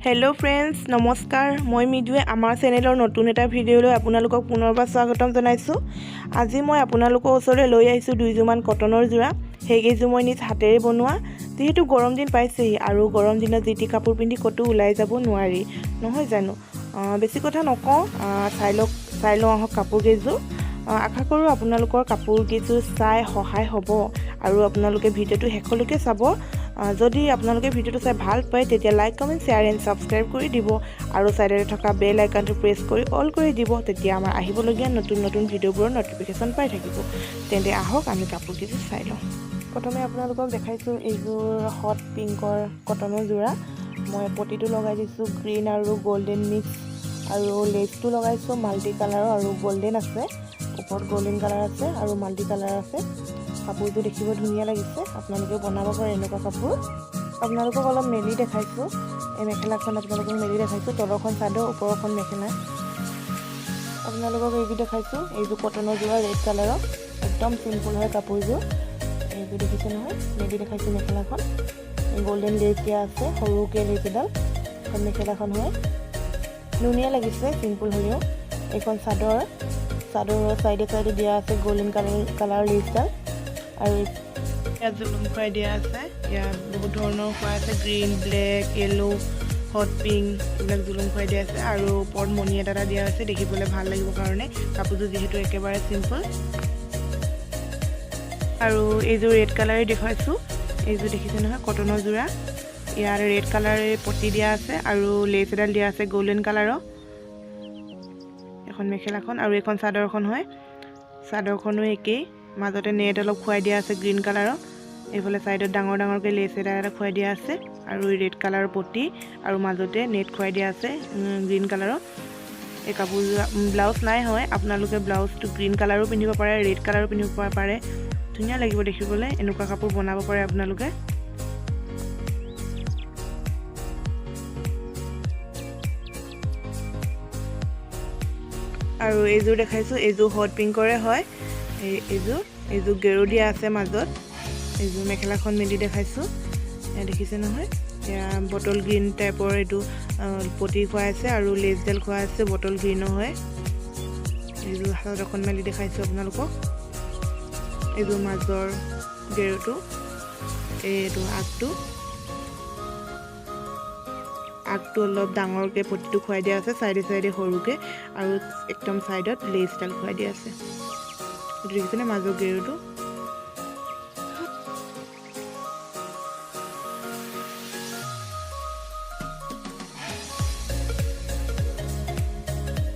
Hello friends नमस्कार मैं मिदुए आमार चेनेलर नतुन एटा भिडिओলৈ আপোনালোকক পুনৰবাৰ স্বাগতম জনাইছো। আজি মই আপোনালোকৰ ওচৰলৈ লৈ আহিছো দুইজোমান কটনৰ জোৰা। হেগেজো মই নিজ হাতেৰে বনোৱা। যেহেতু গৰম দিন পাইছেই আৰু গৰম দিনত জিটি কাপোৰ পিন্ধি কতো ওলাই যাব নোৱাৰি নহয় জানো। বেছি কথা নকওঁ, চাই লওঁ আহক কাপোৰ কেইজোৰ। আশা কৰোঁ আপোনালোকৰ কাপোৰ কেইজোৰ চাই সহায় হ'ব আৰু আপোনালোকে ভিডিঅ'টো শেষলৈকে চাব। যদি আপোনালোকে ভিডিঅ'টো চাই ভাল পায় তেতিয়া like comment share and subscribe কৰি দিব আৰু সাইডে থকা বেল আইকনটো প্ৰেছ কৰি অল কৰি দিব। তেতিয়া আমাৰ আহিবলগীয়া নতুন নতুন ভিডিঅ'বোৰৰ নটিফিকেশ্যন পাই থাকিব। তেন্তে আহক আমি কাপোৰ কেইজোৰ চাই লওঁ। প্ৰথমে আপোনালোকক দেখাইছোঁ এইযোৰ হট পিংকৰ কটনৰ যোৰা। মই পটিটো লগাই দিছোঁ গ্ৰীণ আৰু গোল্ডেন মিক্স আৰু লেচটো লগাইছোঁ মাল্টি কালাৰৰ আৰু গোল্ডেন আছে, ওপৰত গোল্ডেন কালাৰ আছে আৰু মাল্টি কালাৰ আছে। কাপোৰযোৰ দেখিব ধুনীয়া লাগিছে, আপোনালোকে বনাব পাৰে এনেকুৱা কাপোৰ। আপোনালোকক অলপ মেলি দেখাইছোঁ। এই মেখেলাখন আপোনালোকক মেলি দেখাইছোঁ, তলৰখন চাদৰ ওপৰখন মেখেলা। আপোনালোকক এইযোৰ দেখাইছোঁ, এইযোৰ কটনৰ যোৰা ৰেড কালাৰৰ, একদম চিম্পুল হয় কাপোৰযোৰ। এইযোৰ দেখিছে নহয়, মেলি দেখাইছোঁ মেখেলাখন। গোল্ডেন লেচ দিয়া আছে, সৰুকৈ লেচ এডাল। এখন মেখেলাখন হয়, ধুনীয়া লাগিছে চিম্পুল হ'লেও। এইখন চাদৰৰ চাইডে চাইডে দিয়া আছে গোল্ডেন কালাৰ লেচডাল আৰু ইয়াত জুলুম খুৱাই দিয়া আছে। ইয়াত বহুত ধৰণৰ খুৱাই আছে, green, black, yellow, hot pink, এইবিলাক জুলুম খুৱাই দিয়া আছে আৰু ওপৰত মণি এটা দিয়া আছে দেখিবলৈ ভাল লাগিব কাৰণে। কাপোৰযোৰ যিহেতু একেবাৰে চিম্পল। আৰু এইযোৰ ৰেড কালাৰে দেখুৱাইছোঁ। এইযোৰ দেখিছে নহয় কটনৰ যোৰা। ইয়াৰ ৰেড কালাৰে পটি দিয়া আছে আৰু লেচ এডাল দিয়া আছে গোল্ডেন কালাৰৰ। এখন মেখেলাখন আৰু এখন চাদৰখন হয়, চাদৰখনো একেই। মাজতে নেট অলপ খুৱাই দিয়া আছে গ্ৰীণ কালাৰৰ। এইফালে চাইডত ডাঙৰ ডাঙৰকৈ লেচ এটা খুৱাই দিয়া আছে আৰু ৰেড কালাৰৰ পটি আৰু মাজতে নেট খুৱাই দিয়া আছে গ্ৰীণ কালাৰৰ। এই কাপোৰযোৰ ব্লাউজ নাই হয়, আপোনালোকে ব্লাউজটো গ্ৰীণ কালাৰো পিন্ধিব পাৰে, ৰেড কালাৰো পিন্ধিব পাৰে। ধুনীয়া লাগিব দেখিবলৈ, এনেকুৱা কাপোৰ বনাব পাৰে আপোনালোকে। আৰু এইযোৰ দেখাইছোঁ, এইযোৰ হট পিংকৰে হয়। এইযোৰ গেৰু দিয়া আছে মাজত। এইযোৰ মেখেলাখন মেলি দেখাইছোঁ, দেখিছে নহয়। এয়া বটল গ্ৰীণ টাইপৰ এইটো পটি খুৱাই আছে আৰু লেচডাল খুৱাই আছে বটল গ্ৰীণৰ হয়। এইযোৰ চাদৰখন মেলি দেখাইছোঁ আপোনালোকক। এইযোৰ মাজৰ গেৰুটো, এইটো আগটো অলপ ডাঙৰকৈ পটিটো খুৱাই দিয়া আছে, চাইডে চাইডে সৰুকৈ আৰু একদম চাইডত লেচডাল খুৱাই দিয়া আছে। এইটো দেখিছেনে মাজৰ গেৰুটো।